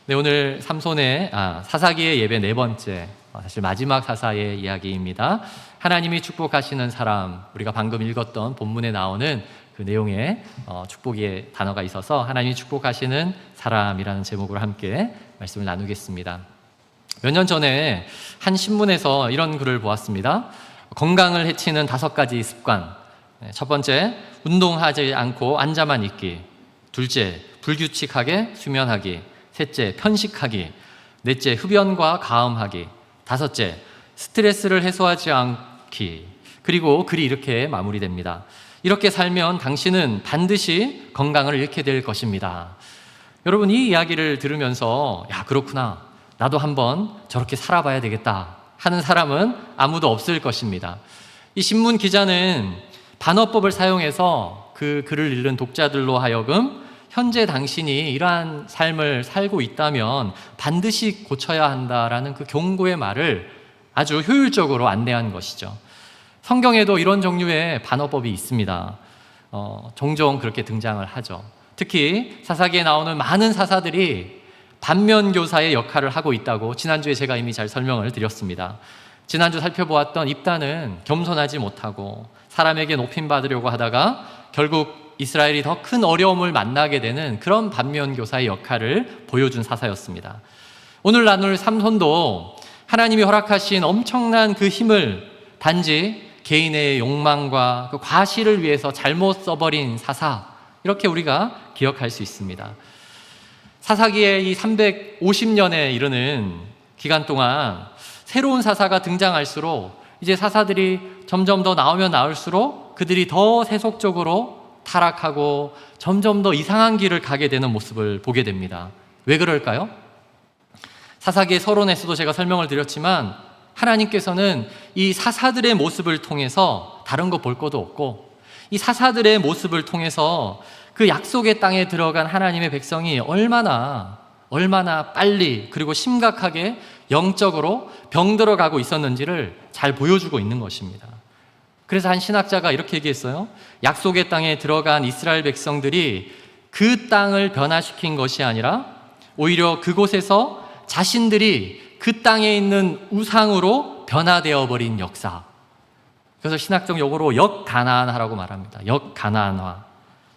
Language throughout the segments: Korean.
네, 오늘 삼손의 사사기의 예배 네 번째, 사실 마지막 사사의 이야기입니다. 하나님이 축복하시는 사람, 우리가 방금 읽었던 본문에 나오는 그 내용에 축복의 단어가 있어서 하나님이 축복하시는 사람이라는 제목으로 함께 말씀을 나누겠습니다. 몇 년 전에 한 신문에서 이런 글을 보았습니다. 건강을 해치는 5가지 습관. 첫 번째, 운동하지 않고 앉아만 있기. 둘째, 불규칙하게 수면하기. 셋째, 편식하기. 넷째, 흡연과 가음하기. 다섯째, 스트레스를 해소하지 않기. 그리고 글이 이렇게 마무리됩니다. 이렇게 살면 당신은 반드시 건강을 잃게 될 것입니다. 여러분, 이 이야기를 들으면서 그렇구나, 나도 한번 저렇게 살아봐야 되겠다 하는 사람은 아무도 없을 것입니다. 이 신문 기자는 반어법을 사용해서 그 글을 읽는 독자들로 하여금 현재 당신이 이러한 삶을 살고 있다면 반드시 고쳐야 한다라는 그 경고의 말을 아주 효율적으로 안내한 것이죠. 성경에도 이런 종류의 반어법이 있습니다. 종종 그렇게 등장을 하죠. 특히 사사기에 나오는 많은 사사들이 반면교사의 역할을 하고 있다고 지난주에 제가 이미 잘 설명을 드렸습니다. 지난주 살펴보았던 입다는 겸손하지 못하고 사람에게 높임받으려고 하다가 결국 이스라엘이 더 큰 어려움을 만나게 되는 그런 반면교사의 역할을 보여준 사사였습니다. 오늘 나눌 삼손도 하나님이 허락하신 엄청난 그 힘을 단지 개인의 욕망과 그 과실을 위해서 잘못 써버린 사사, 이렇게 우리가 기억할 수 있습니다. 사사기의 이 350년에 이르는 기간 동안 새로운 사사가 등장할수록 이제 사사들이 점점 더 나오면 나올수록 그들이 더 세속적으로 타락하고 점점 더 이상한 길을 가게 되는 모습을 보게 됩니다. 왜 그럴까요? 사사기의 서론에서도 제가 설명을 드렸지만 하나님께서는 이 사사들의 모습을 통해서 다른 거 볼 것도 없고 이 사사들의 모습을 통해서 그 약속의 땅에 들어간 하나님의 백성이 얼마나 빨리 그리고 심각하게 영적으로 병들어가고 있었는지를 잘 보여주고 있는 것입니다. 그래서 한 신학자가 이렇게 얘기했어요. 약속의 땅에 들어간 이스라엘 백성들이 그 땅을 변화시킨 것이 아니라 오히려 그곳에서 자신들이 그 땅에 있는 우상으로 변화되어 버린 역사. 그래서 신학적 용어로 역가나안화라고 말합니다. 역가나안화.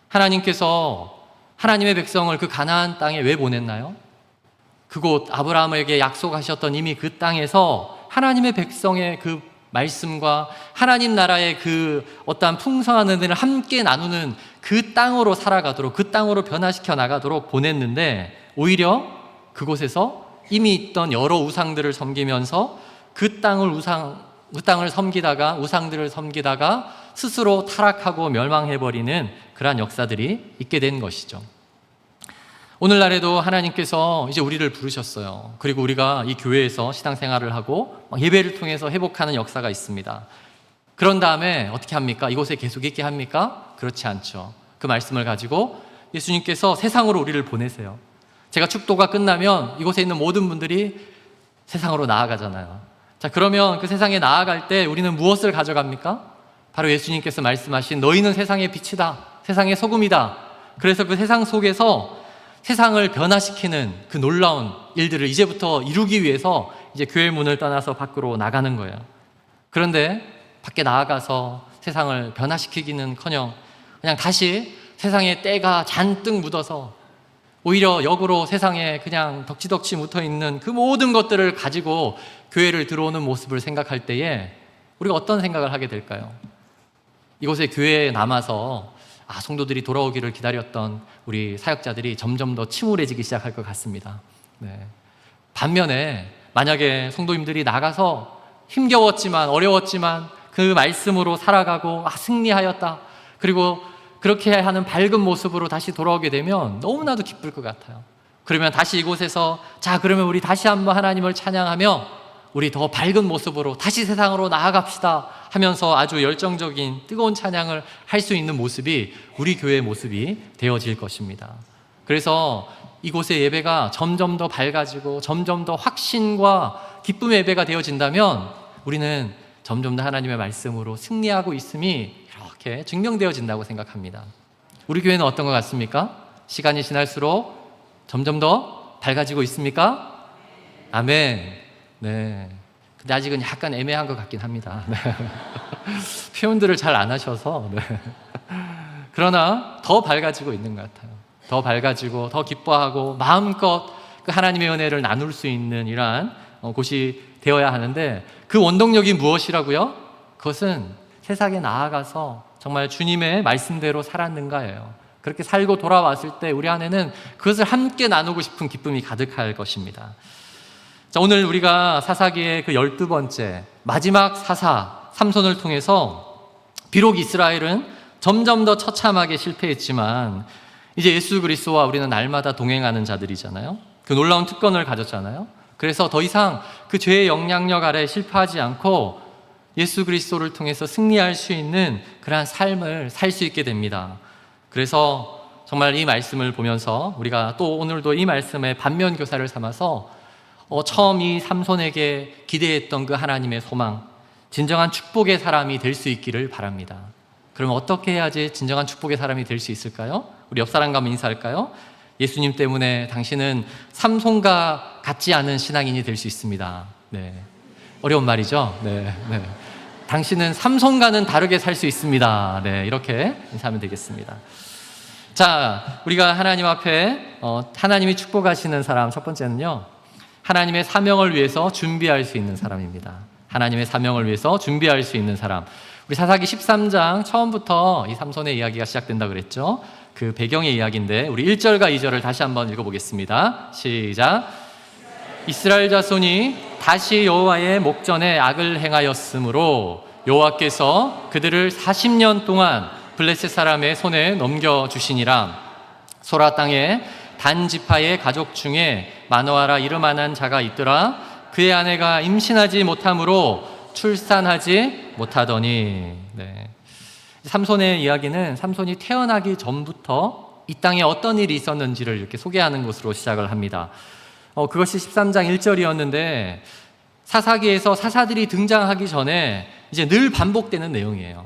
하나님께서 하나님의 백성을 그 가나안 땅에 왜 보냈나요? 그곳 아브라함에게 약속하셨던 이미 그 땅에서 하나님의 백성의 그 말씀과 하나님 나라의 그 어떠한 풍성한 은혜를 함께 나누는 그 땅으로 살아가도록, 그 땅으로 변화시켜 나가도록 보냈는데 오히려 그곳에서 이미 있던 여러 우상들을 섬기면서 그 땅을 섬기다가 우상들을 섬기다가 스스로 타락하고 멸망해버리는 그러한 역사들이 있게 된 것이죠. 오늘날에도 하나님께서 이제 우리를 부르셨어요. 그리고 우리가 이 교회에서 신앙생활을 하고 예배를 통해서 회복하는 역사가 있습니다. 그런 다음에 어떻게 합니까? 이곳에 계속 있게 합니까? 그렇지 않죠. 그 말씀을 가지고 예수님께서 세상으로 우리를 보내세요. 제가 축도가 끝나면 이곳에 있는 모든 분들이 세상으로 나아가잖아요. 자, 그러면 그 세상에 나아갈 때 우리는 무엇을 가져갑니까? 바로 예수님께서 말씀하신 너희는 세상의 빛이다, 세상의 소금이다. 그래서 그 세상 속에서 세상을 변화시키는 그 놀라운 일들을 이제부터 이루기 위해서 이제 교회 문을 떠나서 밖으로 나가는 거예요. 그런데 밖에 나아가서 세상을 변화시키기는커녕 그냥 다시 세상에 때가 잔뜩 묻어서 오히려 역으로 세상에 그냥 덕지덕지 묻어있는 그 모든 것들을 가지고 교회를 들어오는 모습을 생각할 때에 우리가 어떤 생각을 하게 될까요? 이곳에 교회에 남아서 성도들이 돌아오기를 기다렸던 우리 사역자들이 점점 더 침울해지기 시작할 것 같습니다. 네. 반면에 만약에 성도님들이 나가서 힘겨웠지만 어려웠지만 그 말씀으로 살아가고 승리하였다, 그리고 그렇게 하는 밝은 모습으로 다시 돌아오게 되면 너무나도 기쁠 것 같아요. 그러면 다시 이곳에서 그러면 우리 다시 한번 하나님을 찬양하며 우리 더 밝은 모습으로 다시 세상으로 나아갑시다 하면서 아주 열정적인 뜨거운 찬양을 할 수 있는 모습이 우리 교회의 모습이 되어질 것입니다. 그래서 이곳의 예배가 점점 더 밝아지고 점점 더 확신과 기쁨의 예배가 되어진다면 우리는 점점 더 하나님의 말씀으로 승리하고 있음이 이렇게 증명되어진다고 생각합니다. 우리 교회는 어떤 것 같습니까? 시간이 지날수록 점점 더 밝아지고 있습니까? 아멘. 네. 근데 아직은 약간 애매한 것 같긴 합니다. 네. 표현들을 잘 안 하셔서. 네. 그러나 더 밝아지고 있는 것 같아요. 더 밝아지고 더 기뻐하고 마음껏 그 하나님의 은혜를 나눌 수 있는 이러한 곳이 되어야 하는데, 그 원동력이 무엇이라고요? 그것은 세상에 나아가서 정말 주님의 말씀대로 살았는가예요. 그렇게 살고 돌아왔을 때 우리 안에는 그것을 함께 나누고 싶은 기쁨이 가득할 것입니다. 자, 오늘 우리가 사사기의 그 12번째 마지막 사사 삼손을 통해서 비록 이스라엘은 점점 더 처참하게 실패했지만 이제 예수 그리스도와 우리는 날마다 동행하는 자들이잖아요. 그 놀라운 특권을 가졌잖아요. 그래서 더 이상 그 죄의 영향력 아래 실패하지 않고 예수 그리스도를 통해서 승리할 수 있는 그러한 삶을 살 수 있게 됩니다. 그래서 정말 이 말씀을 보면서 우리가 또 오늘도 이 말씀의 반면 교사를 삼아서 처음 이 삼손에게 기대했던 그 하나님의 소망, 진정한 축복의 사람이 될 수 있기를 바랍니다. 그럼 어떻게 해야지 진정한 축복의 사람이 될 수 있을까요? 우리 옆 사람과 한번 인사할까요? 예수님 때문에 당신은 삼손과 같지 않은 신앙인이 될 수 있습니다. 네. 어려운 말이죠? 네. 네. 당신은 삼손과는 다르게 살 수 있습니다. 네. 이렇게 인사하면 되겠습니다. 자, 우리가 하나님 앞에 하나님이 축복하시는 사람 첫 번째는요, 하나님의 사명을 위해서 준비할 수 있는 사람입니다. 하나님의 사명을 위해서 준비할 수 있는 사람. 우리 사사기 13장 처음부터 이 삼손의 이야기가 시작된다 그랬죠. 그 배경의 이야기인데 우리 1절과 2절을 다시 한번 읽어보겠습니다. 시작. 이스라엘 자손이 다시 여호와의 목전에 악을 행하였으므로 여호와께서 그들을 40년 동안 블레셋 사람의 손에 넘겨주시니라. 소라 땅에 단 지파의 가족 중에 마노아라 이름만한 자가 있더라. 그의 아내가 임신하지 못함으로 출산하지 못하더니. 네. 삼손의 이야기는 삼손이 태어나기 전부터 이 땅에 어떤 일이 있었는지를 이렇게 소개하는 것으로 시작을 합니다. 그것이 13장 1절이었는데 사사기에서 사사들이 등장하기 전에 이제 늘 반복되는 내용이에요.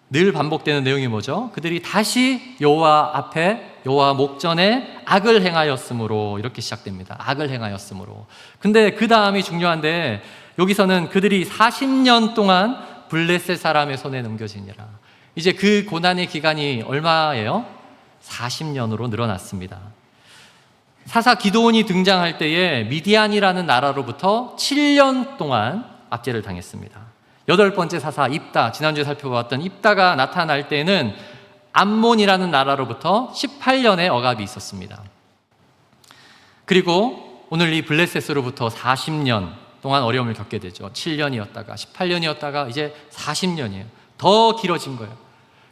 늘 반복되는 내용이 뭐죠? 그들이 다시 여호와 앞에, 여호와 목전에 악을 행하였으므로, 이렇게 시작됩니다. 악을 행하였으므로. 근데 그 다음이 중요한데 여기서는 그들이 40년 동안 블레셋 사람의 손에 넘겨지니라. 이제 그 고난의 기간이 얼마예요? 40년으로 늘어났습니다. 사사 기드온이 등장할 때에 미디안이라는 나라로부터 7년 동안 압제를 당했습니다. 8번째 사사 입다, 지난주에 살펴봤던 입다가 나타날 때는 암몬이라는 나라로부터 18년의 억압이 있었습니다. 그리고 오늘 이 블레셋으로부터 40년 동안 어려움을 겪게 되죠. 7년이었다가 18년이었다가 이제 40년이에요. 더 길어진 거예요.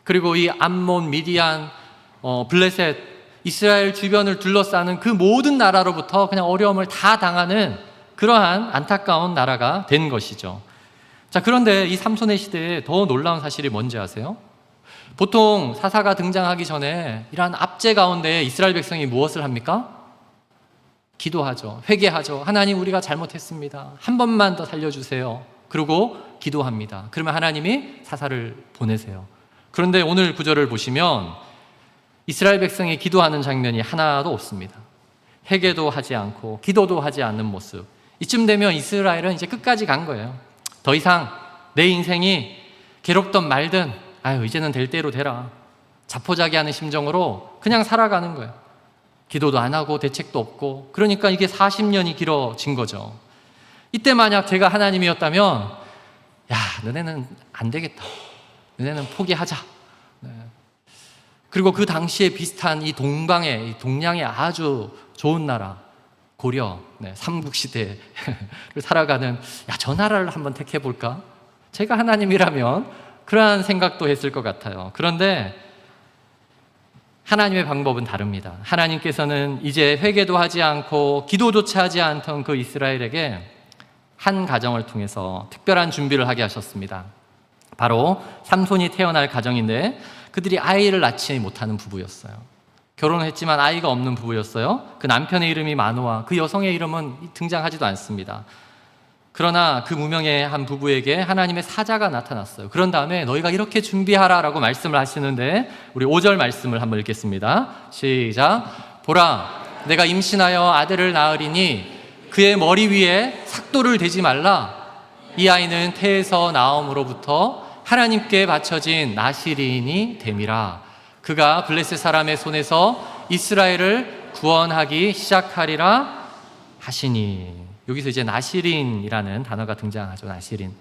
그리고 이 암몬, 미디안, 블레셋, 이스라엘 주변을 둘러싸는 그 모든 나라로부터 그냥 어려움을 다 당하는 그러한 안타까운 나라가 된 것이죠. 자, 그런데 이 삼손의 시대에 더 놀라운 사실이 뭔지 아세요? 보통 사사가 등장하기 전에 이러한 압제 가운데 이스라엘 백성이 무엇을 합니까? 기도하죠. 회개하죠. 하나님, 우리가 잘못했습니다. 한 번만 더 살려주세요. 그리고 기도합니다. 그러면 하나님이 사사를 보내세요. 그런데 오늘 구절을 보시면 이스라엘 백성이 기도하는 장면이 하나도 없습니다. 회개도 하지 않고 기도도 하지 않는 모습. 이쯤 되면 이스라엘은 이제 끝까지 간 거예요. 더 이상 내 인생이 괴롭던 말든 이제는 될 대로 되라. 자포자기하는 심정으로 그냥 살아가는 거예요. 기도도 안 하고 대책도 없고. 그러니까 이게 40년이 길어진 거죠. 이때 만약 제가 하나님이었다면 너네는 안 되겠다. 너네는 포기하자. 네. 그리고 그 당시에 비슷한 이 동양의 아주 좋은 나라 고려, 삼국시대를 살아가는 저 나라를 한번 택해볼까? 제가 하나님이라면 그러한 생각도 했을 것 같아요. 그런데 하나님의 방법은 다릅니다. 하나님께서는 이제 회개도 하지 않고 기도조차 하지 않던 그 이스라엘에게 한 가정을 통해서 특별한 준비를 하게 하셨습니다. 바로 삼손이 태어날 가정인데 그들이 아이를 낳지 못하는 부부였어요. 결혼을 했지만 아이가 없는 부부였어요. 그 남편의 이름이 마노아, 그 여성의 이름은 등장하지도 않습니다. 그러나 그 무명의 한 부부에게 하나님의 사자가 나타났어요. 그런 다음에 너희가 이렇게 준비하라라고 말씀을 하시는데 우리 5절 말씀을 한번 읽겠습니다. 시작. 보라, 내가 임신하여 아들을 낳으리니 그의 머리 위에 삭도를 대지 말라. 이 아이는 태에서 나옴으로부터 하나님께 바쳐진 나시린이 됨이라. 그가 블레셋 사람의 손에서 이스라엘을 구원하기 시작하리라 하시니. 여기서 이제 나시린이라는 단어가 등장하죠. 나시린.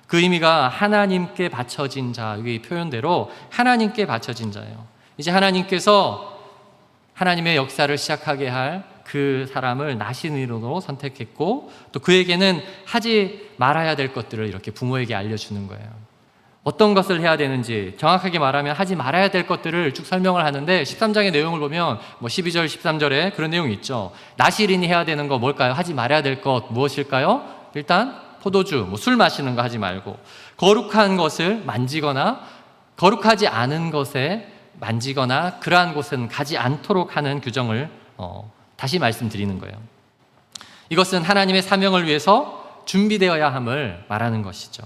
그 의미가 하나님께 바쳐진 자, 여기 표현대로 하나님께 바쳐진 자예요. 이제 하나님께서 하나님의 역사를 시작하게 할 그 사람을 나시린으로 선택했고, 또 그에게는 하지 말아야 될 것들을 이렇게 부모에게 알려주는 거예요. 어떤 것을 해야 되는지 정확하게 말하면 하지 말아야 될 것들을 쭉 설명을 하는데, 13장의 내용을 보면 12절 13절에 그런 내용이 있죠. 나시린이 해야 되는 거 뭘까요? 하지 말아야 될 것 무엇일까요? 일단 포도주, 술 마시는 거 하지 말고, 거룩한 것을 만지거나 거룩하지 않은 것에 만지거나 그러한 곳은 가지 않도록 하는 규정을 다시 말씀드리는 거예요. 이것은 하나님의 사명을 위해서 준비되어야 함을 말하는 것이죠.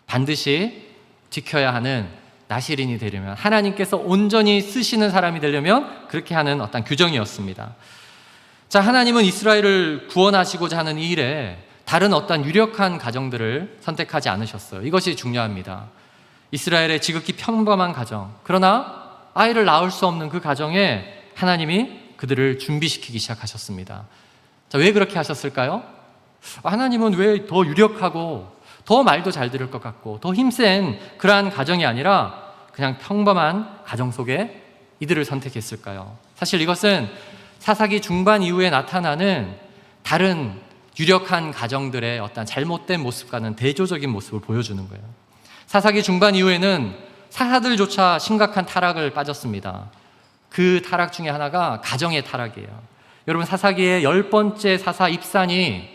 반드시 지켜야 하는 나시린이 되려면, 하나님께서 온전히 쓰시는 사람이 되려면 그렇게 하는 어떤 규정이었습니다. 자, 하나님은 이스라엘을 구원하시고자 하는 이 일에 다른 어떤 유력한 가정들을 선택하지 않으셨어요. 이것이 중요합니다. 이스라엘의 지극히 평범한 가정, 그러나 아이를 낳을 수 없는 그 가정에 하나님이 그들을 준비시키기 시작하셨습니다. 자, 왜 그렇게 하셨을까요? 하나님은 왜 더 유력하고 더 말도 잘 들을 것 같고 더 힘센 그러한 가정이 아니라 그냥 평범한 가정 속에 이들을 선택했을까요? 사실 이것은 사사기 중반 이후에 나타나는 다른 유력한 가정들의 어떤 잘못된 모습과는 대조적인 모습을 보여주는 거예요. 사사기 중반 이후에는 사사들조차 심각한 타락을 빠졌습니다. 그 타락 중에 하나가 가정의 타락이에요. 여러분, 사사기의 10번째 사사 입산이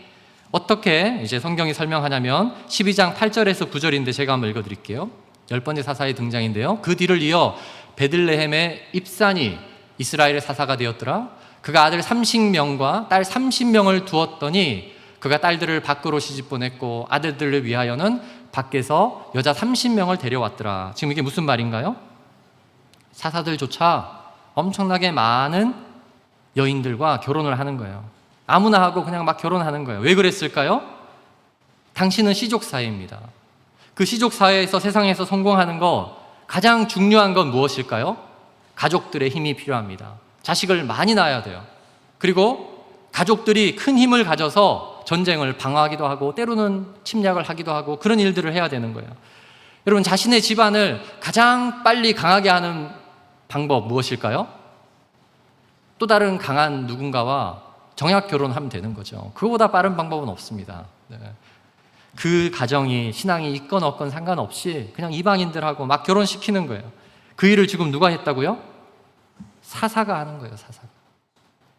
어떻게 이제 성경이 설명하냐면 12장 8절에서 9절인데 제가 한번 읽어드릴게요. 10번째 사사의 등장인데요. 그 뒤를 이어 베들레헴의 입산이 이스라엘의 사사가 되었더라. 그가 아들 30명과 딸 30명을 두었더니 그가 딸들을 밖으로 시집 보냈고 아들들을 위하여는 밖에서 여자 30명을 데려왔더라. 지금 이게 무슨 말인가요? 사사들조차 엄청나게 많은 여인들과 결혼을 하는 거예요. 아무나 하고 그냥 막 결혼하는 거예요. 왜 그랬을까요? 당신은 시족사회입니다. 그 시족사회에서 세상에서 성공하는 거 가장 중요한 건 무엇일까요? 가족들의 힘이 필요합니다. 자식을 많이 낳아야 돼요. 그리고 가족들이 큰 힘을 가져서 전쟁을 방어하기도 하고 때로는 침략을 하기도 하고 그런 일들을 해야 되는 거예요. 여러분, 자신의 집안을 가장 빨리 강하게 하는 방법 무엇일까요? 또 다른 강한 누군가와 정약 결혼하면 되는 거죠. 그거보다 빠른 방법은 없습니다. 네. 그 가정이 신앙이 있건 없건 상관없이 그냥 이방인들하고 막 결혼시키는 거예요. 그 일을 지금 누가 했다고요? 사사가 하는 거예요.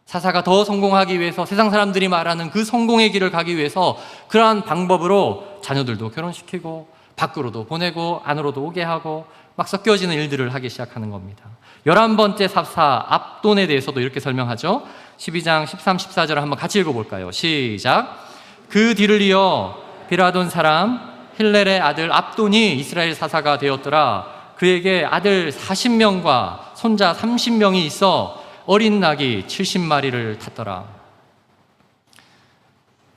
사사가 더 성공하기 위해서, 세상 사람들이 말하는 그 성공의 길을 가기 위해서 그러한 방법으로 자녀들도 결혼시키고 밖으로도 보내고 안으로도 오게 하고 막 섞여지는 일들을 하기 시작하는 겁니다. 11번째 사사 압돈에 대해서도 이렇게 설명하죠. 12장 13, 14절을 한번 같이 읽어볼까요? 시작. 그 뒤를 이어 비라돈 사람 힐렐의 아들 압돈이 이스라엘 사사가 되었더라. 그에게 아들 40명과 손자 30명이 있어 어린 낙이 70마리를 탔더라.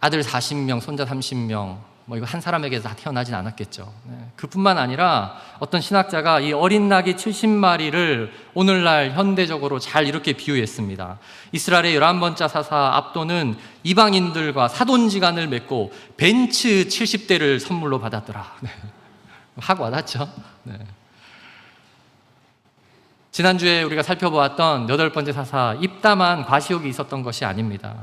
아들 40명, 손자 30명, 이거 한 사람에게 다 태어나진 않았겠죠. 그뿐만 아니라 어떤 신학자가 이 어린 낙이 70마리를 오늘날 현대적으로 잘 이렇게 비유했습니다. 이스라엘의 11번째 사사 압돈은 이방인들과 사돈지간을 맺고 벤츠 70대를 선물로 받았더라. 확 와닿죠? 네. 지난주에 우리가 살펴보았던 8번째 사사 입담한 과시욕이 있었던 것이 아닙니다.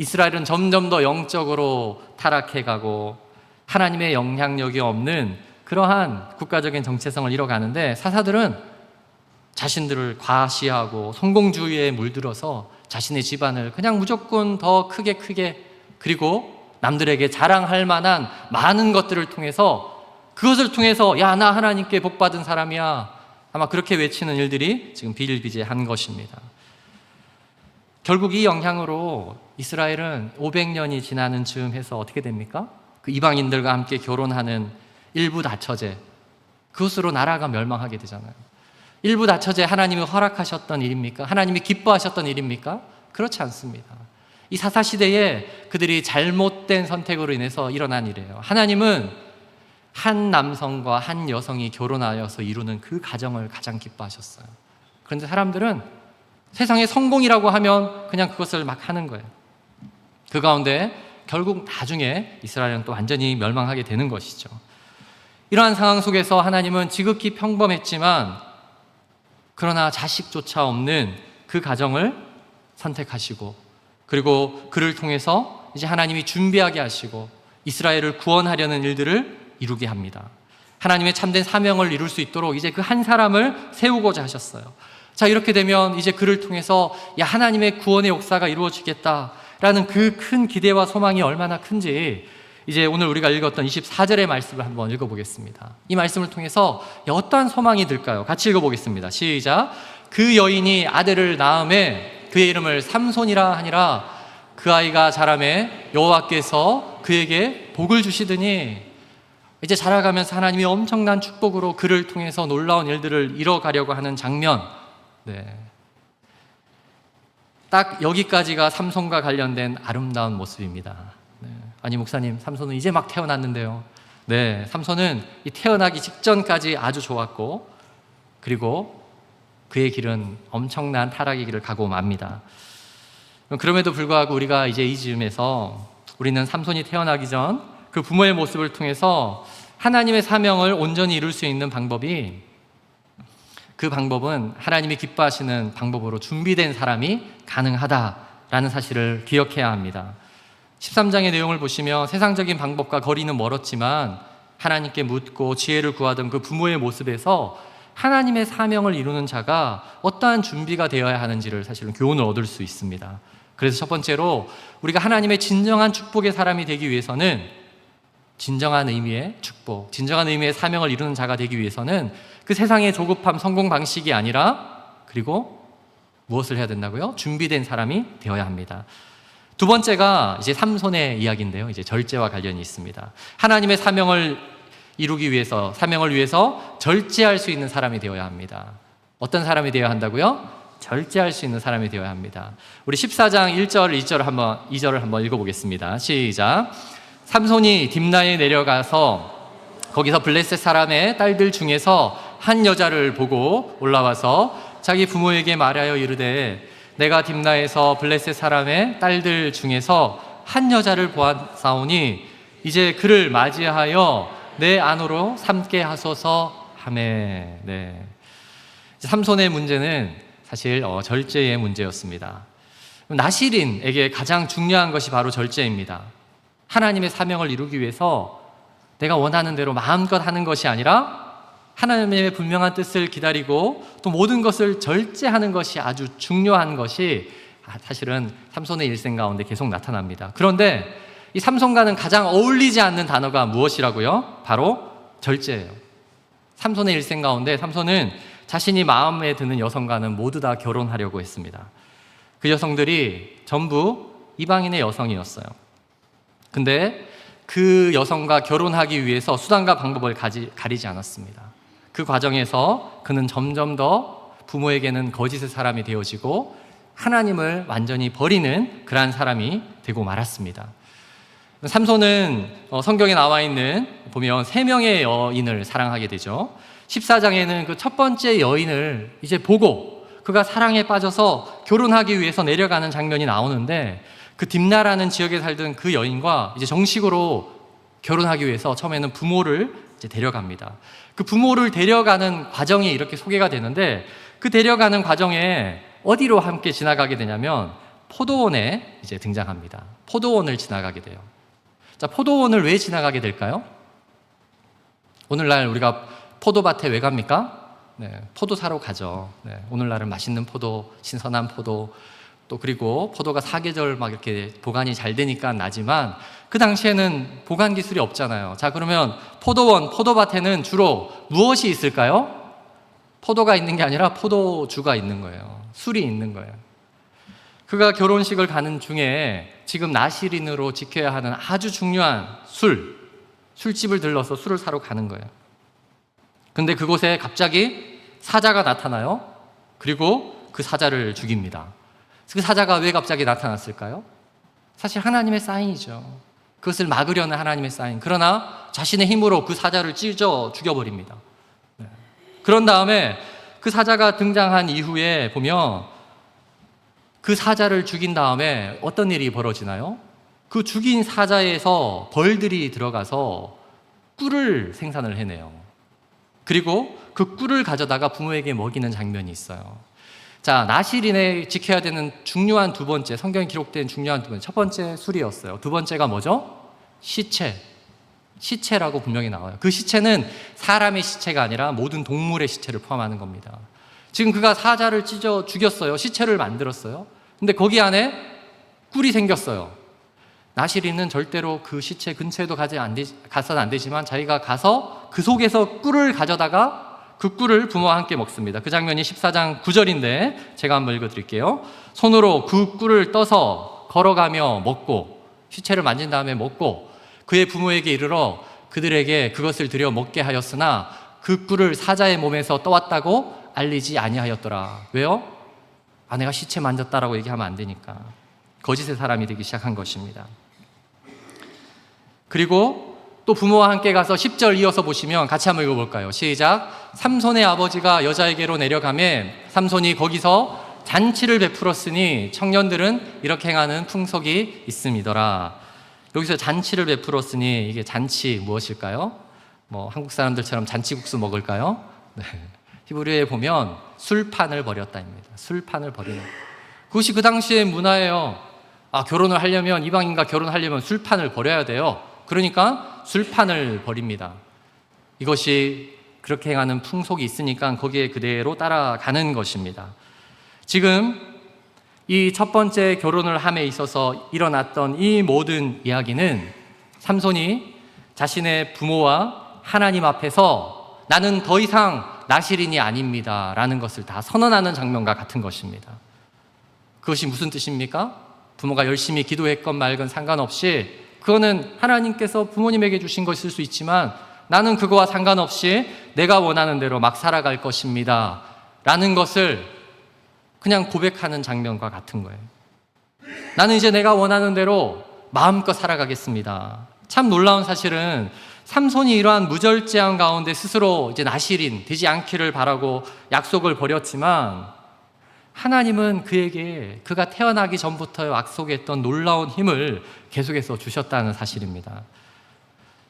이스라엘은 점점 더 영적으로 타락해가고 하나님의 영향력이 없는 그러한 국가적인 정체성을 잃어가는데, 사사들은 자신들을 과시하고 성공주의에 물들어서 자신의 집안을 그냥 무조건 더 크게 그리고 남들에게 자랑할 만한 많은 것들을 통해서, 그것을 통해서 야, 나 하나님께 복받은 사람이야, 아마 그렇게 외치는 일들이 지금 비일비재한 것입니다. 결국 이 영향으로 이스라엘은 500년이 지나는 즈음 해서 어떻게 됩니까? 그 이방인들과 함께 결혼하는 일부 다처제, 그것으로 나라가 멸망하게 되잖아요. 일부 다처제 하나님이 허락하셨던 일입니까? 하나님이 기뻐하셨던 일입니까? 그렇지 않습니다. 이 사사시대에 그들이 잘못된 선택으로 인해서 일어난 일이에요. 하나님은 한 남성과 한 여성이 결혼하여서 이루는 그 가정을 가장 기뻐하셨어요. 그런데 사람들은 세상의 성공이라고 하면 그냥 그것을 막 하는 거예요. 그 가운데 결국 나중에 이스라엘은 또 완전히 멸망하게 되는 것이죠. 이러한 상황 속에서 하나님은 지극히 평범했지만 그러나 자식조차 없는 그 가정을 선택하시고, 그리고 그를 통해서 이제 하나님이 준비하게 하시고 이스라엘을 구원하려는 일들을 이루게 합니다. 하나님의 참된 사명을 이룰 수 있도록 이제 그 한 사람을 세우고자 하셨어요. 자, 이렇게 되면 이제 그를 통해서 하나님의 구원의 역사가 이루어지겠다라는 그 큰 기대와 소망이 얼마나 큰지 이제 오늘 우리가 읽었던 24절의 말씀을 한번 읽어보겠습니다. 이 말씀을 통해서 어떠한 소망이 들까요? 같이 읽어보겠습니다. 시작. 그 여인이 아들을 낳음에 그의 이름을 삼손이라 하니라. 그 아이가 자라매 여호와께서 그에게 복을 주시더니, 이제 자라가면서 하나님이 엄청난 축복으로 그를 통해서 놀라운 일들을 이뤄가려고 하는 장면. 딱 여기까지가 삼손과 관련된 아름다운 모습입니다. 아니 목사님, 삼손은 이제 막 태어났는데요. 네, 삼손은 이 태어나기 직전까지 아주 좋았고, 그리고 그의 길은 엄청난 타락의 길을 가고 맙니다. 그럼에도 불구하고 우리가 이제 이 즈음에서 우리는 삼손이 태어나기 전 그 부모의 모습을 통해서 하나님의 사명을 온전히 이룰 수 있는 방법이, 그 방법은 하나님이 기뻐하시는 방법으로 준비된 사람이 가능하다라는 사실을 기억해야 합니다. 13장의 내용을 보시면 세상적인 방법과 거리는 멀었지만 하나님께 묻고 지혜를 구하던 그 부모의 모습에서 하나님의 사명을 이루는 자가 어떠한 준비가 되어야 하는지를 사실은 교훈을 얻을 수 있습니다. 그래서 첫 번째로 우리가 하나님의 진정한 축복의 사람이 되기 위해서는, 진정한 의미의 축복, 진정한 의미의 사명을 이루는 자가 되기 위해서는 그 세상의 조급함, 성공 방식이 아니라, 그리고 무엇을 해야 된다고요? 준비된 사람이 되어야 합니다. 두 번째가 이제 삼손의 이야기인데요. 이제 절제와 관련이 있습니다. 하나님의 사명을 이루기 위해서, 사명을 위해서 절제할 수 있는 사람이 되어야 합니다. 어떤 사람이 되어야 한다고요? 절제할 수 있는 사람이 되어야 합니다. 우리 14장 1절, 2절을 한번 읽어보겠습니다. 시작. 삼손이 딥나에 내려가서 거기서 블레셋 사람의 딸들 중에서 한 여자를 보고 올라와서 자기 부모에게 말하여 이르되, 내가 딥나에서 블레셋 사람의 딸들 중에서 한 여자를 보았사오니 이제 그를 맞이하여 내 안으로 삼게 하소서 하매. 삼손의 문제는 사실 절제의 문제였습니다. 나실인에게 가장 중요한 것이 바로 절제입니다. 하나님의 사명을 이루기 위해서 내가 원하는 대로 마음껏 하는 것이 아니라 하나님의 분명한 뜻을 기다리고 또 모든 것을 절제하는 것이 아주 중요한 것이 사실은 삼손의 일생 가운데 계속 나타납니다. 그런데 이 삼손과는 가장 어울리지 않는 단어가 무엇이라고요? 바로 절제예요. 삼손의 일생 가운데 삼손은 자신이 마음에 드는 여성과는 모두 다 결혼하려고 했습니다. 그 여성들이 전부 이방인의 여성이었어요. 근데 그 여성과 결혼하기 위해서 수단과 방법을 가리지 않았습니다. 그 과정에서 그는 점점 더 부모에게는 거짓의 사람이 되어지고 하나님을 완전히 버리는 그러한 사람이 되고 말았습니다. 삼손은 성경에 나와 있는 보면 3명의 여인을 사랑하게 되죠. 14장에는 그 첫 번째 여인을 이제 보고 그가 사랑에 빠져서 결혼하기 위해서 내려가는 장면이 나오는데, 그 딥나라는 지역에 살던 그 여인과 이제 정식으로 결혼하기 위해서 처음에는 부모를 이제 데려갑니다. 그 부모를 데려가는 과정이 이렇게 소개가 되는데, 그 데려가는 과정에 어디로 함께 지나가게 되냐면 포도원에 이제 등장합니다. 포도원을 지나가게 돼요. 자, 포도원을 왜 지나가게 될까요? 오늘날 우리가 포도밭에 왜 갑니까? 포도 사러 가죠. 오늘날은 맛있는 포도, 신선한 포도, 또 그리고 포도가 사계절 막 이렇게 보관이 잘 되니까 나지만 그 당시에는 보관 기술이 없잖아요. 자, 그러면 포도원, 포도밭에는 주로 무엇이 있을까요? 포도가 있는 게 아니라 포도주가 있는 거예요. 술이 있는 거예요. 그가 결혼식을 가는 중에 지금 나실인으로 지켜야 하는 아주 중요한 술집을 들러서 술을 사러 가는 거예요. 근데 그곳에 갑자기 사자가 나타나요. 그리고 그 사자를 죽입니다. 그 사자가 왜 갑자기 나타났을까요? 사실 하나님의 사인이죠. 그것을 막으려는 하나님의 사인. 그러나 자신의 힘으로 그 사자를 찢어 죽여버립니다. 그런 다음에 그 사자가 등장한 이후에 보면 그 사자를 죽인 다음에 어떤 일이 벌어지나요? 그 죽인 사자에서 벌들이 들어가서 꿀을 생산을 해내요. 그리고 그 꿀을 가져다가 부모에게 먹이는 장면이 있어요. 자, 나실인의 지켜야 되는 중요한 두 번째, 성경에 기록된 중요한 두 번째, 첫 번째 술이었어요. 두 번째가 뭐죠? 시체라고 분명히 나와요. 그 시체는 사람의 시체가 아니라 모든 동물의 시체를 포함하는 겁니다. 지금 그가 사자를 찢어 죽였어요. 시체를 만들었어요. 근데 거기 안에 꿀이 생겼어요. 나실인은 절대로 그 시체 근처에도 가서는 안 되지만 자기가 가서 그 속에서 꿀을 가져다가 그 꿀을 부모와 함께 먹습니다. 그 장면이 14장 9절인데 제가 한번 읽어드릴게요. 손으로 그 꿀을 떠서 걸어가며 먹고, 시체를 만진 다음에 먹고, 그의 부모에게 이르러 그들에게 그것을 드려 먹게 하였으나 그 꿀을 사자의 몸에서 떠왔다고 알리지 아니하였더라. 왜요? 내가 시체 만졌다라고 얘기하면 안 되니까. 거짓의 사람이 되기 시작한 것입니다. 그리고 또 부모와 함께 가서 10절 이어서 보시면 같이 한번 읽어볼까요? 시작. 삼손의 아버지가 여자에게로 내려가매 삼손이 거기서 잔치를 베풀었으니 청년들은 이렇게 행하는 풍속이 있음이더라. 여기서 잔치를 베풀었으니 이게 잔치 무엇일까요? 한국 사람들처럼 잔치국수 먹을까요? 네. 히브리어에 보면 술판을 벌였다입니다. 술판을 벌이는. 그것이 그 당시의 문화예요. 결혼을 하려면, 이방인과 결혼하려면 술판을 벌여야 돼요. 그러니까 술판을 벌입니다. 이것이 그렇게 행하는 풍속이 있으니까 거기에 그대로 따라가는 것입니다. 지금 이 첫 번째 결혼을 함에 있어서 일어났던 이 모든 이야기는 삼손이 자신의 부모와 하나님 앞에서 나는 더 이상 나실인이 아닙니다 라는 것을 다 선언하는 장면과 같은 것입니다. 그것이 무슨 뜻입니까? 부모가 열심히 기도했건 말건 상관없이 그거는 하나님께서 부모님에게 주신 것일 수 있지만 나는 그거와 상관없이 내가 원하는 대로 막 살아갈 것입니다 라는 것을 그냥 고백하는 장면과 같은 거예요. 나는 이제 내가 원하는 대로 마음껏 살아가겠습니다. 참 놀라운 사실은 삼손이 이러한 무절제한 가운데 스스로 이제 나실인 되지 않기를 바라고 약속을 벌였지만 하나님은 그에게 그가 태어나기 전부터 약속했던 놀라운 힘을 계속해서 주셨다는 사실입니다.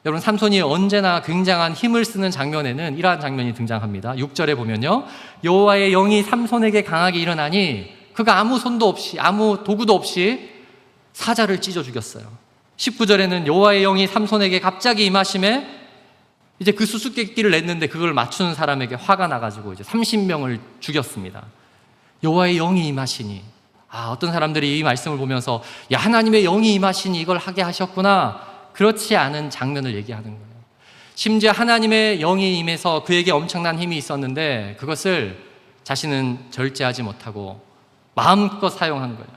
여러분, 삼손이 언제나 굉장한 힘을 쓰는 장면에는 이러한 장면이 등장합니다. 6절에 보면요, 여호와의 영이 삼손에게 강하게 일어나니 그가 아무 손도 없이 아무 도구도 없이 사자를 찢어 죽였어요. 19절에는 여호와의 영이 삼손에게 갑자기 임하심에 이제 그 수수께끼를 냈는데 그걸 맞추는 사람에게 화가 나가지고 이제 30명을 죽였습니다. 여호와의 영이 임하시니, 어떤 사람들이 이 말씀을 보면서 하나님의 영이 임하시니 이걸 하게 하셨구나, 그렇지 않은 장면을 얘기하는 거예요. 심지어 하나님의 영이 임해서 그에게 엄청난 힘이 있었는데 그것을 자신은 절제하지 못하고 마음껏 사용한 거예요.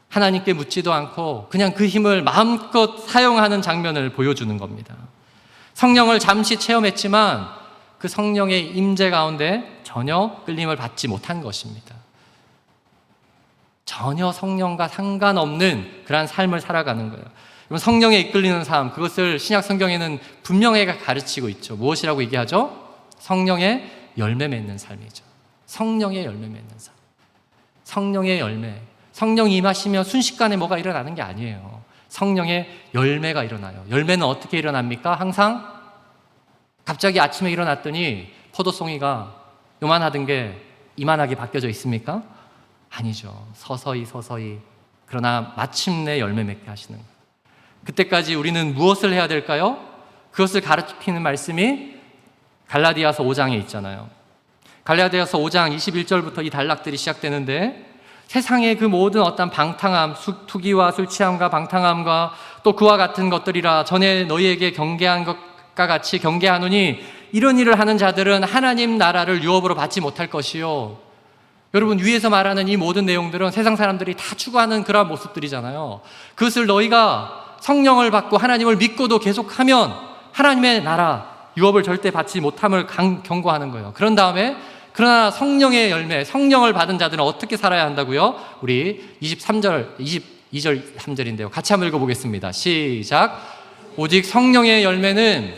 하나님께 묻지도 않고 그냥 그 힘을 마음껏 사용하는 장면을 보여주는 겁니다. 성령을 잠시 체험했지만 그 성령의 임재 가운데 전혀 끌림을 받지 못한 것입니다. 전혀 성령과 상관없는 그러한 삶을 살아가는 거예요. 성령에 이끌리는 삶, 그것을 신약 성경에는 분명히 가르치고 있죠. 무엇이라고 얘기하죠? 성령의 열매 맺는 삶이죠. 성령의 열매 맺는 삶. 성령의 열매. 성령이 임하시면 순식간에 뭐가 일어나는 게 아니에요. 성령의 열매가 일어나요. 열매는 어떻게 일어납니까? 항상 갑자기 아침에 일어났더니 포도송이가 요만하던 게 이만하게 바뀌어져 있습니까? 아니죠. 서서히 그러나 마침내 열매 맺게 하시는 거예요. 그때까지 우리는 무엇을 해야 될까요? 그것을 가르치는 말씀이 갈라디아서 5장에 있잖아요. 갈라디아서 5장 21절부터 이 단락들이 시작되는데 세상의 그 모든 어떤 방탕함, 투기와 술 취함과 방탕함과 또 그와 같은 것들이라 전에 너희에게 경계한 것과 같이 경계하노니 이런 일을 하는 자들은 하나님 나라를 유업으로 받지 못할 것이요. 여러분, 위에서 말하는 이 모든 내용들은 세상 사람들이 다 추구하는 그러한 모습들이잖아요. 그것을 너희가 성령을 받고 하나님을 믿고도 계속하면 하나님의 나라 유업을 절대 받지 못함을 경고하는 거예요. 그런 다음에 그러나 성령의 열매, 성령을 받은 자들은 어떻게 살아야 한다고요? 우리 22절 3절인데요. 같이 한번 읽어보겠습니다. 시작. 오직 성령의 열매는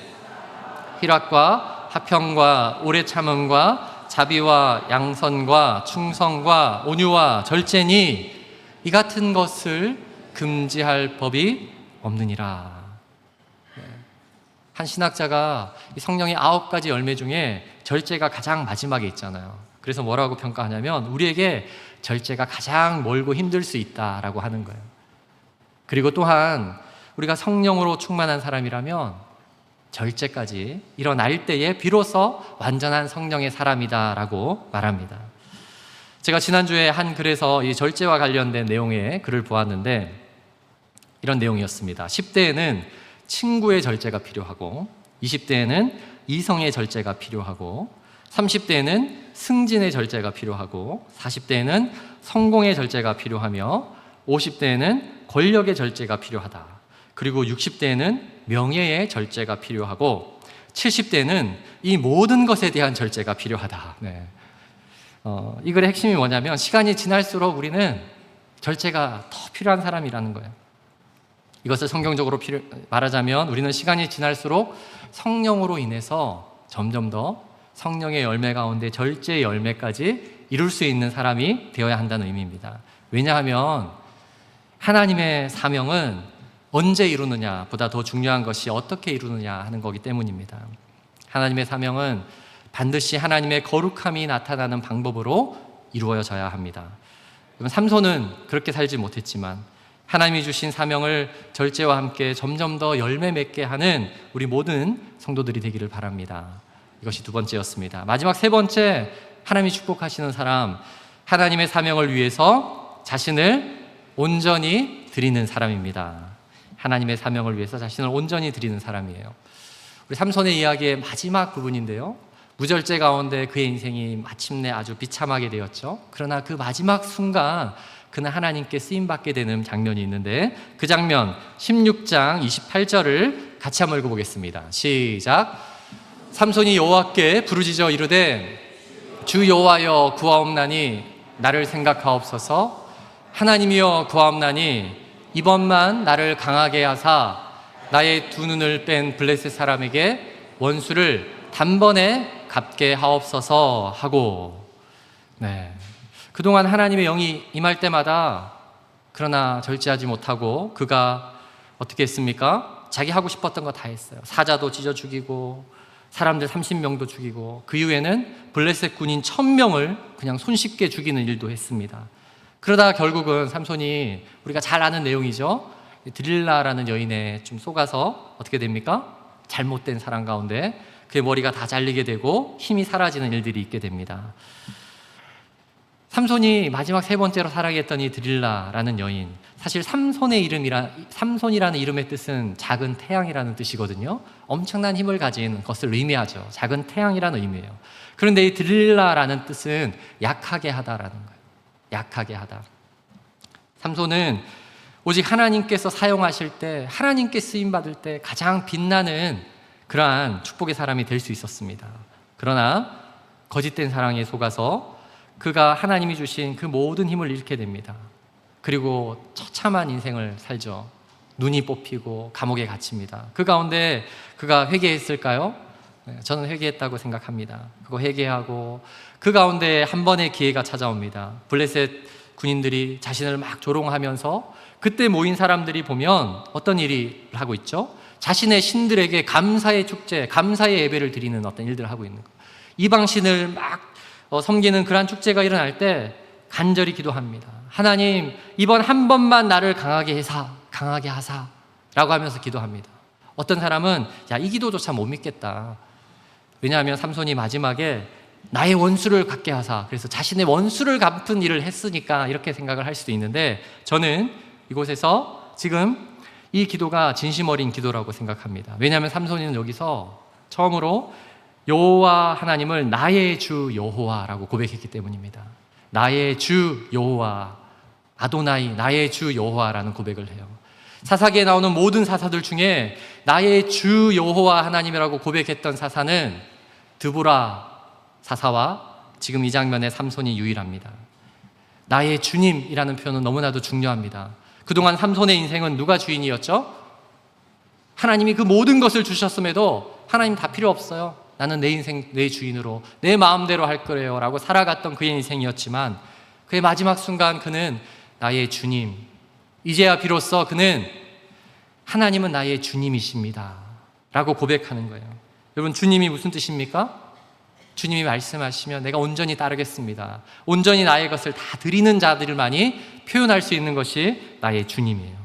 희락과 화평과 오래 참음과 자비와 양선과 충성과 온유와 절제니 이 같은 것을 금지할 법이 없느니라. 한 신학자가 이 성령의 9가지 열매 중에 절제가 가장 마지막에 있잖아요. 그래서 뭐라고 평가하냐면 우리에게 절제가 가장 멀고 힘들 수 있다라고 하는 거예요. 그리고 또한 우리가 성령으로 충만한 사람이라면 절제까지 일어날 때에 비로소 완전한 성령의 사람이다라고 말합니다. 제가 지난주에 한 글에서 이 절제와 관련된 내용의 글을 보았는데 이런 내용이었습니다. 10대에는 친구의 절제가 필요하고 20대에는 이성의 절제가 필요하고 30대에는 승진의 절제가 필요하고 40대에는 성공의 절제가 필요하며 50대에는 권력의 절제가 필요하다. 그리고 60대에는 명예의 절제가 필요하고 70대에는 이 모든 것에 대한 절제가 필요하다. 이 글의 핵심이 뭐냐면 시간이 지날수록 우리는 절제가 더 필요한 사람이라는 거예요. 이것을 성경적으로 말하자면 우리는 시간이 지날수록 성령으로 인해서 점점 더 성령의 열매 가운데 절제의 열매까지 이룰 수 있는 사람이 되어야 한다는 의미입니다. 왜냐하면 하나님의 사명은 언제 이루느냐 보다 더 중요한 것이 어떻게 이루느냐 하는 거기 때문입니다. 하나님의 사명은 반드시 하나님의 거룩함이 나타나는 방법으로 이루어져야 합니다. 삼손은 그렇게 살지 못했지만 하나님이 주신 사명을 절제와 함께 점점 더 열매 맺게 하는 우리 모든 성도들이 되기를 바랍니다. 이것이 두 번째였습니다. 마지막 세 번째, 하나님이 축복하시는 사람, 하나님의 사명을 위해서 자신을 온전히 드리는 사람입니다. 하나님의 사명을 위해서 자신을 온전히 드리는 사람이에요. 우리 삼손의 이야기의 마지막 부분인데요. 무절제 가운데 그의 인생이 마침내 아주 비참하게 되었죠. 그러나 그 마지막 순간 그는 하나님께 쓰임받게 되는 장면이 있는데 그 장면 16장 28절을 같이 한번 읽어보겠습니다. 시작. 삼손이 여호와께 부르짖어 이르되 주 여호와여 구하옵나니 나를 생각하옵소서. 하나님이여 구하옵나니 이번만 나를 강하게 하사 나의 두 눈을 뺀 블레셋 사람에게 원수를 단번에 갚게 하옵소서 하고. 그동안 하나님의 영이 임할 때마다 그러나 절제하지 못하고 그가 어떻게 했습니까? 자기 하고 싶었던 거 다 했어요. 사자도 찢어 죽이고 사람들 30명도 죽이고 그 이후에는 블레셋 군인 1000명을 그냥 손쉽게 죽이는 일도 했습니다. 그러다 결국은 삼손이 우리가 잘 아는 내용이죠. 드릴라라는 여인에 좀 속아서 어떻게 됩니까? 잘못된 사랑 가운데 그의 머리가 다 잘리게 되고 힘이 사라지는 일들이 있게 됩니다. 삼손이 마지막 세 번째로 사랑했던 이 드릴라라는 여인, 사실 삼손이라는 이름의 뜻은 작은 태양이라는 뜻이거든요. 엄청난 힘을 가진 것을 의미하죠. 작은 태양이라는 의미예요. 그런데 이 드릴라라는 뜻은 약하게 하다라는 거예요. 약하게 하다. 삼손은 오직 하나님께서 사용하실 때, 하나님께 쓰임받을 때 가장 빛나는 그러한 축복의 사람이 될 수 있었습니다. 그러나 거짓된 사랑에 속아서 그가 하나님이 주신 그 모든 힘을 잃게 됩니다. 그리고 처참한 인생을 살죠. 눈이 뽑히고 감옥에 갇힙니다. 그 가운데 그가 회개했을까요? 저는 회개했다고 생각합니다. 그거 회개하고 그 가운데 한 번의 기회가 찾아옵니다. 블레셋 군인들이 자신을 막 조롱하면서 그때 모인 사람들이 보면 어떤 일을 하고 있죠? 자신의 신들에게 감사의 축제, 감사의 예배를 드리는 어떤 일들을 하고 있는 거예요. 이방신을 막 섬기는 그러한 축제가 일어날 때 간절히 기도합니다. 하나님, 이번 한 번만 나를 강하게 하사 라고 하면서 기도합니다. 어떤 사람은 이 기도조차 못 믿겠다. 왜냐하면 삼손이 마지막에 나의 원수를 갚게 하사, 그래서 자신의 원수를 갚은 일을 했으니까 이렇게 생각을 할 수도 있는데, 저는 이곳에서 지금 이 기도가 진심 어린 기도라고 생각합니다. 왜냐하면 삼손이는 여기서 처음으로 여호와 하나님을 나의 주 여호와라고 고백했기 때문입니다. 나의 주 여호와, 아도나이, 나의 주 여호와라는 고백을 해요. 사사기에 나오는 모든 사사들 중에 나의 주 여호와 하나님이라고 고백했던 사사는 드보라 사사와 지금 이 장면에 삼손이 유일합니다. 나의 주님이라는 표현은 너무나도 중요합니다. 그동안 삼손의 인생은 누가 주인이었죠? 하나님이 그 모든 것을 주셨음에도 하나님 다 필요 없어요. 나는 내 인생 내 주인으로 내 마음대로 할 거래요 라고 살아갔던 그의 인생이었지만, 그의 마지막 순간 그는 나의 주님, 이제야 비로소 그는 하나님은 나의 주님이십니다 라고 고백하는 거예요. 여러분, 주님이 무슨 뜻입니까? 주님이 말씀하시면 내가 온전히 따르겠습니다. 온전히 나의 것을 다 드리는 자들만이 표현할 수 있는 것이 나의 주님이에요.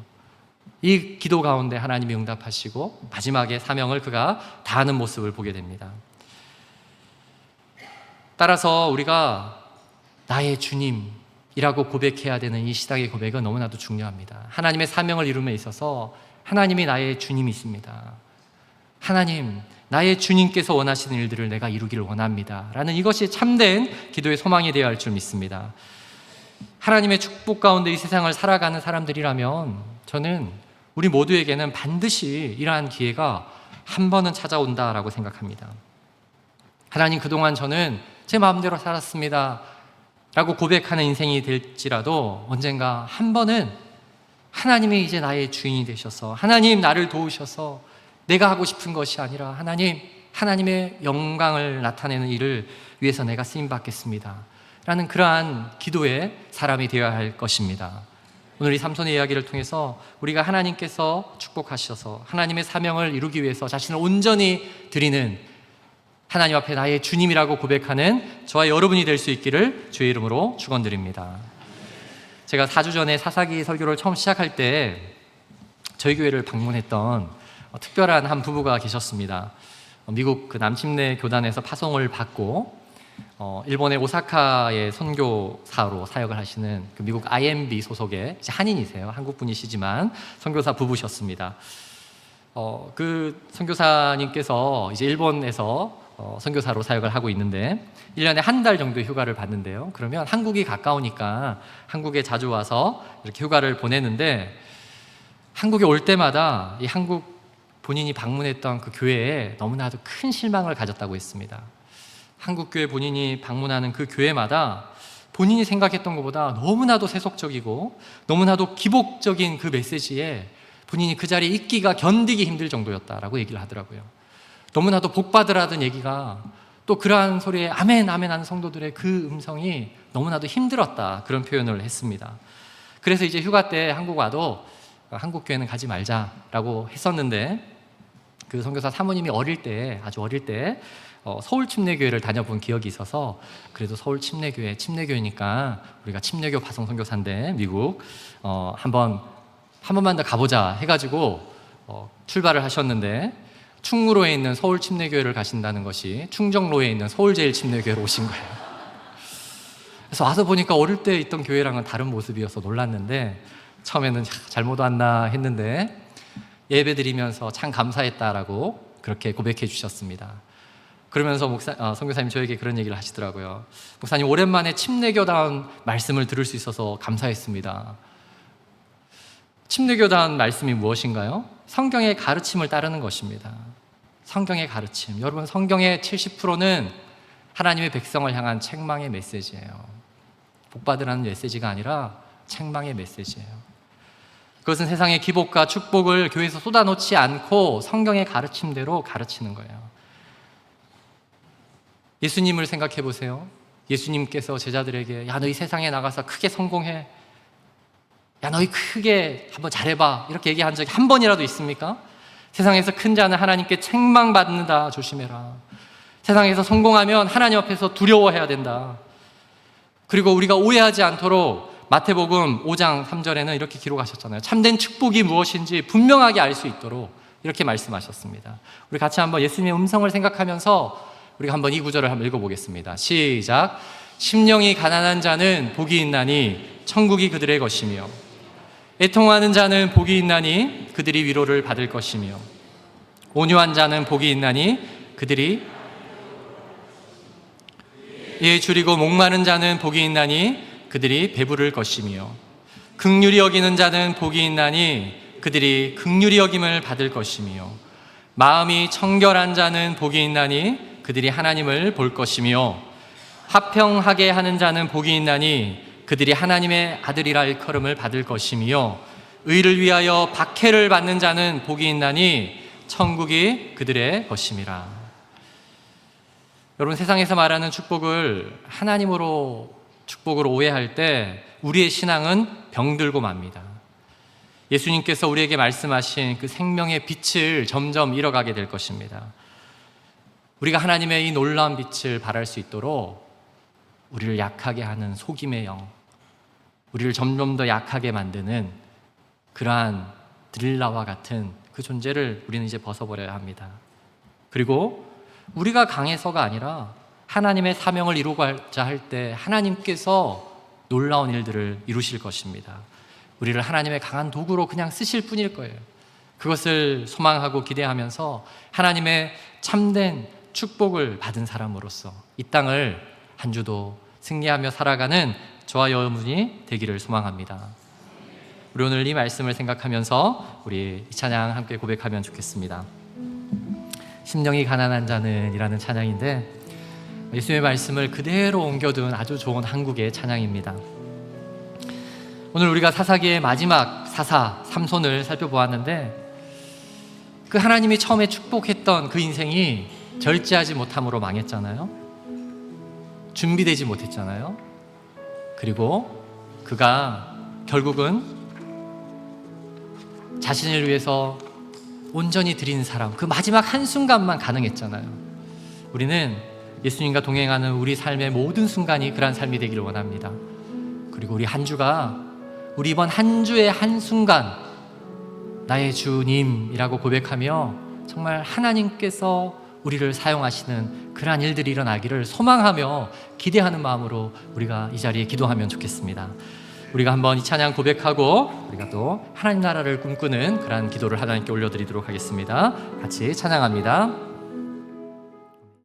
이 기도 가운데 하나님이 응답하시고 마지막에 사명을 그가 다하는 모습을 보게 됩니다. 따라서 우리가 나의 주님이라고 고백해야 되는 이 시작의 고백은 너무나도 중요합니다. 하나님의 사명을 이룸에 있어서 하나님이 나의 주님이십니다. 하나님, 나의 주님께서 원하시는 일들을 내가 이루기를 원합니다 라는 이것이 참된 기도의 소망이 되어야 할 줄 믿습니다. 하나님의 축복 가운데 이 세상을 살아가는 사람들이라면 저는 우리 모두에게는 반드시 이러한 기회가 한 번은 찾아온다라고 생각합니다. 하나님, 그동안 저는 제 마음대로 살았습니다 라고 고백하는 인생이 될지라도 언젠가 한 번은 하나님이 이제 나의 주인이 되셔서 하나님 나를 도우셔서 내가 하고 싶은 것이 아니라 하나님의 영광을 나타내는 일을 위해서 내가 쓰임받겠습니다 라는 그러한 기도의 사람이 되어야 할 것입니다. 오늘 이 삼손의 이야기를 통해서 우리가 하나님께서 축복하셔서 하나님의 사명을 이루기 위해서 자신을 온전히 드리는 하나님 앞에 나의 주님이라고 고백하는 저와 여러분이 될 수 있기를 주의 이름으로 축원드립니다. 제가 4주 전에 사사기 설교를 처음 시작할 때 저희 교회를 방문했던 특별한 한 부부가 계셨습니다. 미국 그 남침내 교단에서 파송을 받고 일본의 오사카의 선교사로 사역을 하시는 그 미국 IMB 소속의 한인이세요. 한국 분이시지만 선교사 부부셨습니다. 그 선교사님께서 이제 일본에서 선교사로 사역을 하고 있는데 1년에 한 달 정도 휴가를 받는데요. 그러면 한국이 가까우니까 한국에 자주 와서 이렇게 휴가를 보내는데, 한국에 올 때마다 이 한국 본인이 방문했던 그 교회에 너무나도 큰 실망을 가졌다고 했습니다. 한국 교회 본인이 방문하는 그 교회마다 본인이 생각했던 것보다 너무나도 세속적이고 너무나도 기복적인 그 메시지에 본인이 그 자리에 있기가 견디기 힘들 정도였다라고 얘기를 하더라고요. 너무나도 복받으라던 얘기가, 또 그러한 소리에 아멘 아멘 하는 성도들의 그 음성이 너무나도 힘들었다, 그런 표현을 했습니다. 그래서 이제 휴가 때 한국 와도 한국 교회는 가지 말자라고 했었는데, 그 선교사 사모님이 아주 어릴 때 서울 침례교회를 다녀본 기억이 있어서, 그래도 서울 침례교회니까 우리가 침례교 파송 선교사인데 미국 한 번만 더 가보자 해가지고 출발을 하셨는데, 충무로에 있는 서울 침례교회를 가신다는 것이 충정로에 있는 서울제일침례교회로 오신 거예요. 그래서 와서 보니까 어릴 때 있던 교회랑은 다른 모습이어서 놀랐는데, 처음에는 잘못 왔나 했는데 예배 드리면서 참 감사했다라고 그렇게 고백해 주셨습니다. 그러면서 선교사님 저에게 그런 얘기를 하시더라고요. 목사님, 오랜만에 침례교다운 말씀을 들을 수 있어서 감사했습니다. 침례교다운 말씀이 무엇인가요? 성경의 가르침을 따르는 것입니다. 성경의 가르침. 여러분, 성경의 70%는 하나님의 백성을 향한 책망의 메시지예요. 복받으라는 메시지가 아니라 책망의 메시지예요. 그것은 세상의 기복과 축복을 교회에서 쏟아놓지 않고 성경의 가르침대로 가르치는 거예요. 예수님을 생각해 보세요. 예수님께서 제자들에게 야, 너희 세상에 나가서 크게 성공해, 야, 너희 크게 한번 잘해봐, 이렇게 얘기한 적이 한 번이라도 있습니까? 세상에서 큰 자는 하나님께 책망받는다, 조심해라. 세상에서 성공하면 하나님 앞에서 두려워해야 된다. 그리고 우리가 오해하지 않도록 마태복음 5장 3절에는 이렇게 기록하셨잖아요. 참된 축복이 무엇인지 분명하게 알 수 있도록 이렇게 말씀하셨습니다. 우리 같이 한번 예수님의 음성을 생각하면서 우리가 한번 이 구절을 한번 읽어보겠습니다. 시작. 심령이 가난한 자는 복이 있나니 천국이 그들의 것이며, 애통하는 자는 복이 있나니 그들이 위로를 받을 것이며, 온유한 자는 복이 있나니 그들이 예 줄이고, 목마른 자는 복이 있나니 그들이 배부를 것이며, 긍휼히 여기는 자는 복이 있나니 그들이 긍휼히 여김을 받을 것이며, 마음이 청결한 자는 복이 있나니 그들이 하나님을 볼 것이며, 화평하게 하는 자는 복이 있나니 그들이 하나님의 아들이라 일컬음을 받을 것이며 의를 위하여 박해를 받는 자는 복이 있나니 천국이 그들의 것임이라. 여러분, 세상에서 말하는 축복을 하나님으로 축복으로 오해할 때 우리의 신앙은 병들고 맙니다. 예수님께서 우리에게 말씀하신 그 생명의 빛을 점점 잃어가게 될 것입니다. 우리가 하나님의 이 놀라운 빛을 발할 수 있도록 우리를 약하게 하는 속임의 영, 우리를 점점 더 약하게 만드는 그러한 드릴라와 같은 그 존재를 우리는 이제 벗어버려야 합니다. 그리고 우리가 강해서가 아니라 하나님의 사명을 이루고자 할 때 하나님께서 놀라운 일들을 이루실 것입니다. 우리를 하나님의 강한 도구로 그냥 쓰실 뿐일 거예요. 그것을 소망하고 기대하면서 하나님의 참된 축복을 받은 사람으로서 이 땅을 한 주도 승리하며 살아가는 저와 여러분이 되기를 소망합니다. 우리 오늘 이 말씀을 생각하면서 우리 이 찬양 함께 고백하면 좋겠습니다. 심령이 가난한 자는 이라는 찬양인데, 예수님의 말씀을 그대로 옮겨둔 아주 좋은 한국의 찬양입니다. 오늘 우리가 사사기의 마지막 사사 삼손을 살펴보았는데, 그 하나님이 처음에 축복했던 그 인생이 절제하지 못함으로 망했잖아요. 준비되지 못했잖아요. 그리고 그가 결국은 자신을 위해서 온전히 드린 사람, 그 마지막 한순간만 가능했잖아요. 우리는 예수님과 동행하는 우리 삶의 모든 순간이 그러한 삶이 되기를 원합니다. 그리고 우리 한 주가, 우리 이번 한 주의 한순간 나의 주님이라고 고백하며 정말 하나님께서 우리를 사용하시는 그러한 일들이 일어나기를 소망하며 기대하는 마음으로 우리가 이 자리에 기도하면 좋겠습니다. 우리가 한번 이 찬양 고백하고 우리가 또 하나님 나라를 꿈꾸는 그러한 기도를 하나님께 올려드리도록 하겠습니다. 같이 찬양합니다.